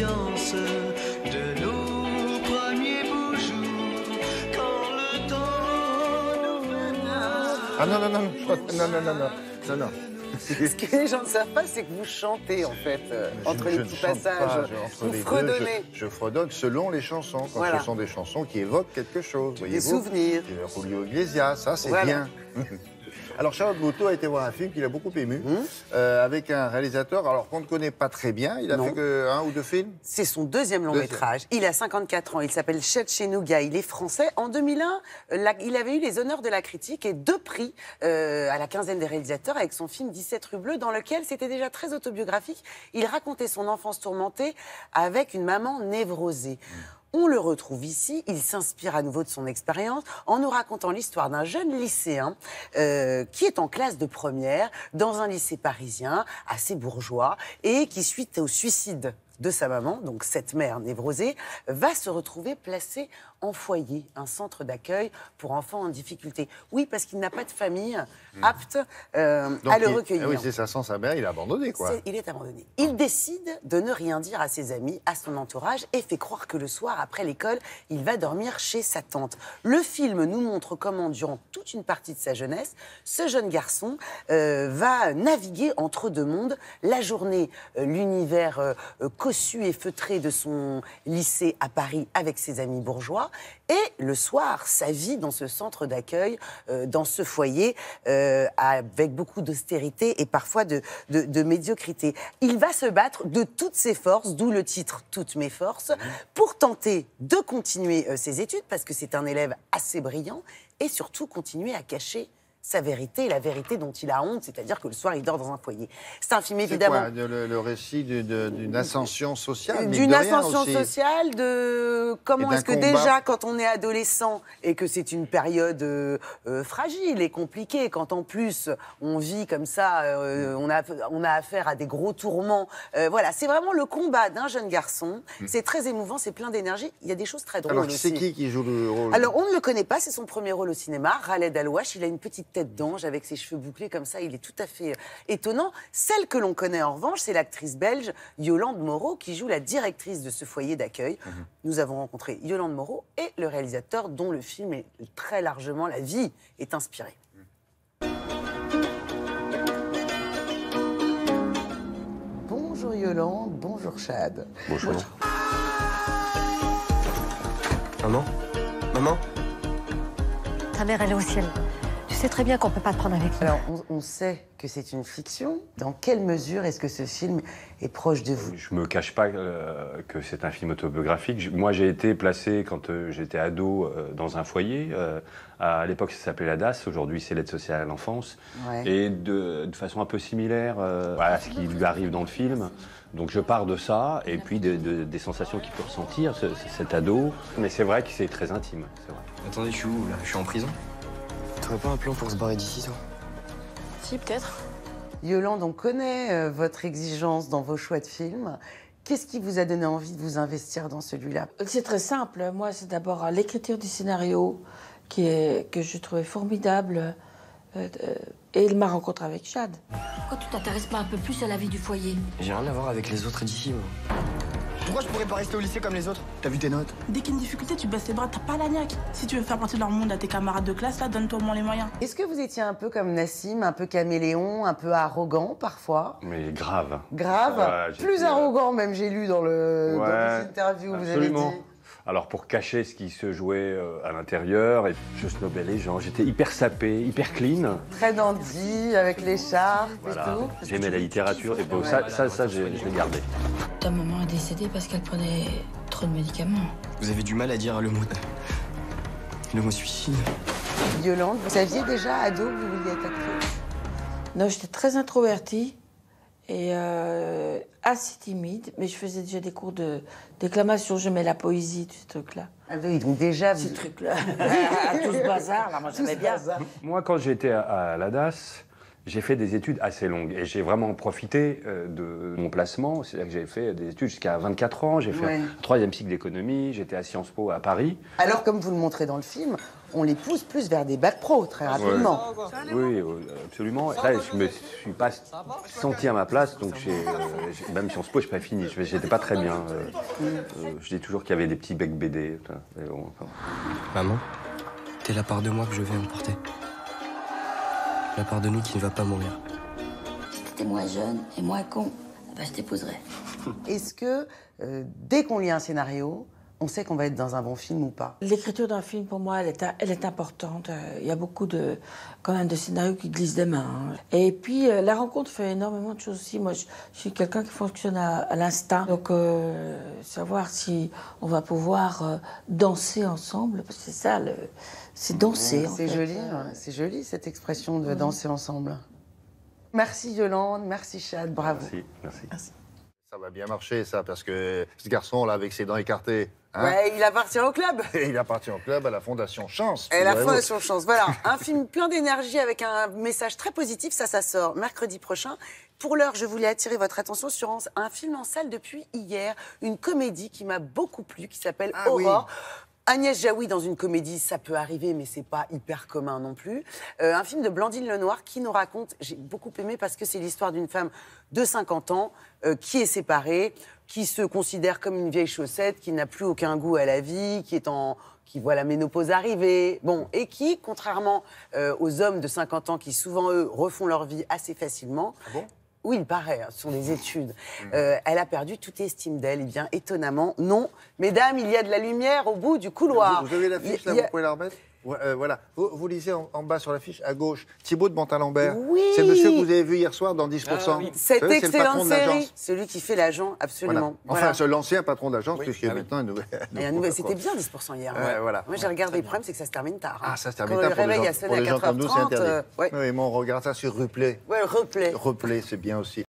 l'insouciance de nos premiers beaux jours, quand le temps nous mena. Ah non, non, non, non, non. Ce que les gens ne savent pas, c'est que vous chantez, en fait, entre les petits passages. Vous fredonnez. Je fredonne selon les chansons, quand ce sont des chansons qui évoquent quelque chose. Des souvenirs. Julio Iglesias, ça c'est bien. Alors Charlotte Gotteau a été voir un film qu'il a beaucoup ému, avec un réalisateur alors qu'on ne connaît pas très bien. Il a fait que 1 ou 2 films. C'est son deuxième long métrage. Il a 54 ans, il s'appelle Chetchenouga, il est français. En 2001, il avait eu les honneurs de la critique et 2 prix à la quinzaine des réalisateurs avec son film 17 rue Bleue, dans lequel c'était déjà très autobiographique. Il racontait son enfance tourmentée avec une maman névrosée. On le retrouve ici, il s'inspire à nouveau de son expérience en nous racontant l'histoire d'un jeune lycéen qui est en classe de première dans un lycée parisien assez bourgeois et qui, suite au suicide de sa maman, donc cette mère névrosée, va se retrouver placé en foyer, un centre d'accueil pour enfants en difficulté. Oui, parce qu'il n'a pas de famille apte à le recueillir. Oui, c'est ça, sans sa mère, il est abandonné, quoi. Il est abandonné. Il décide de ne rien dire à ses amis, à son entourage, et fait croire que le soir, après l'école, il va dormir chez sa tante. Le film nous montre comment, durant toute une partie de sa jeunesse, ce jeune garçon va naviguer entre 2 mondes. La journée, l'univers cossu et feutré de son lycée à Paris avec ses amis bourgeois. Et le soir, sa vie dans ce centre d'accueil, dans ce foyer, avec beaucoup d'austérité et parfois de médiocrité. Il va se battre de toutes ses forces, d'où le titre « Toutes mes forces », pour tenter de continuer ses études, parce que c'est un élève assez brillant, et surtout continuer à cacher sa vérité, la vérité dont il a honte, c'est-à-dire que le soir, il dort dans un foyer. C'est un film, évidemment... C'est quoi, le récit d'une ascension sociale? D'une ascension sociale, de comment est-ce que déjà, quand on est adolescent, et que c'est une période fragile et compliquée, quand en plus, on vit comme ça, on a affaire à des gros tourments. Voilà, c'est vraiment le combat d'un jeune garçon. C'est très émouvant, c'est plein d'énergie. Il y a des choses très drôles aussi. Alors, c'est qui joue le rôle? Alors, on ne le connaît pas, c'est son premier rôle au cinéma, Khaled Allouache. Il a une petite tête d'ange avec ses cheveux bouclés comme ça, il est tout à fait étonnant. Celle que l'on connaît en revanche, c'est l'actrice belge Yolande Moreau qui joue la directrice de ce foyer d'accueil. Nous avons rencontré Yolande Moreau et le réalisateur dont le film est très largement, la vie est inspirée. Bonjour Yolande, bonjour Chad. Bonjour. Maman? Maman? Ta mère, elle est au ciel. Tu sais très bien qu'on ne peut pas te prendre avec nous. Alors, on sait que c'est une fiction. Dans quelle mesure est-ce que ce film est proche de vous? Je ne me cache pas que c'est un film autobiographique. Moi, j'ai été placé, quand j'étais ado, dans un foyer. À l'époque, ça s'appelait la DAS. Aujourd'hui, c'est l'aide sociale à l'enfance. Ouais. Et de façon un peu similaire à ce qui lui arrive dans le film. Donc je pars de ça, et puis des sensations qu'il peut ressentir, cet ado. Mais c'est vrai que c'est très intime, c'est vrai. Attendez, je suis où, là? Je suis en prison? T'aurais pas un plan pour se barrer d'ici, toi? Si, peut-être. Yolande, on connaît votre exigence dans vos choix de films. Qu'est-ce qui vous a donné envie de vous investir dans celui-là? C'est très simple. Moi, c'est d'abord l'écriture du scénario que je trouvais formidable. Et ma rencontre avec Chad. Pourquoi tu t'intéresses pas un peu plus à la vie du foyer? J'ai rien à voir avec les autres d'ici, moi. Pourquoi je pourrais pas rester au lycée comme les autres? T'as vu tes notes? Dès qu'il y a une difficulté, tu baisses les bras, t'as pas la niaque. Si tu veux faire partie de leur monde à tes camarades de classe, là, donne-toi au moins les moyens. Est-ce que vous étiez un peu comme Nassim, un peu caméléon, un peu arrogant parfois? Mais grave. Grave? Plus arrogant même, j'ai lu dans les interviews, vous avez dit. Alors pour cacher ce qui se jouait à l'intérieur, et je snobais les gens, j'étais hyper sapé, hyper clean. Très dandy, avec l'écharpe et tout. J'aimais la littérature, et bon, ça je l'ai gardé. Ta maman est décédée parce qu'elle prenait trop de médicaments. Vous avez du mal à dire le mot suicide. Yolande, vous saviez déjà, ado, que vous vouliez être actrice? Non, j'étais très introvertie et assez timide, mais je faisais déjà des cours de déclamation, j'aimais la poésie, tout ce truc-là. Ah oui, donc déjà... Ce truc-là, tout ce bazar, là, moi j'aimais bien. Moi, quand j'étais à la DAS, J'ai fait des études assez longues et j'ai vraiment profité de mon placement. C'est-à-dire que j'ai fait des études jusqu'à 24 ans. J'ai fait un 3e cycle d'économie. J'étais à Sciences Po à Paris. Alors, comme vous le montrez dans le film, on les pousse plus vers des bacs pro très rapidement. Oui, absolument. Là, je me suis pas senti à ma place, donc même Sciences Po, je n'ai pas fini. J'étais pas très bien. Je dis toujours qu'il y avait des petits becs BD. Maman, t'es la part de moi que je vais emporter. La part de nous qui ne va pas mourir. Si t'étais moins jeune et moins con, ben je t'épouserais. Est-ce que, dès qu'on lit un scénario, on sait qu'on va être dans un bon film ou pas? L'écriture d'un film, pour moi, elle est importante. Il y a beaucoup quand même de scénarios qui glissent des mains. Hein. Et puis, la rencontre fait énormément de choses aussi. Moi, je suis quelqu'un qui fonctionne à l'instinct. Donc, savoir si on va pouvoir danser ensemble, parce que c'est ça, c'est danser. C'est joli, c'est joli cette expression de danser ensemble. Merci Yolande, merci Chad, bravo. Merci. Ça va bien marcher, ça, parce que ce garçon, là, avec ses dents écartées... Hein, Ouais, il appartient au club. il appartient au club, à la Fondation Chance. Et la Fondation Chance, voilà. Un film plein d'énergie avec un message très positif, ça sort mercredi prochain. Pour l'heure, je voulais attirer votre attention sur un film en salle depuis hier, une comédie qui m'a beaucoup plu, qui s'appelle Aurore. Oui. Agnès Jaoui dans une comédie, ça peut arriver, mais c'est pas hyper commun non plus. Un film de Blandine Lenoir qui nous raconte, j'ai beaucoup aimé parce que c'est l'histoire d'une femme de 50 ans qui est séparée, qui se considère comme une vieille chaussette, qui n'a plus aucun goût à la vie, qui voit la ménopause arriver, bon, et qui, contrairement aux hommes de 50 ans qui souvent, eux, refont leur vie assez facilement... Ah bon ? Oui, il paraît, ce sont des études. Elle a perdu toute estime d'elle. Eh bien, étonnamment, non. Mesdames, il y a de la lumière au bout du couloir. Vous avez l'affiche, là, vous pouvez la remettre ? Voilà. Vous lisez en bas sur l'affiche, à gauche, Thibaut de Montalembert. Oui. C'est le monsieur que vous avez vu hier soir dans 10%. Oui. Cette excellente série. Celui qui fait l'agent, absolument. Voilà. Enfin, c'est l'ancien patron d'agence, puisqu'il y a maintenant une nouvelle. C'était bien 10% hier. Voilà. Moi, j'ai regardé. Le problème, c'est que ça se termine tard. Ah, ça se termine tard. Quand le réveil a sonné à 4h30. Comme nous, c'est interdit. Oui, mais on regarde ça sur Replay. Oui, Replay. Replay, c'est bien aussi.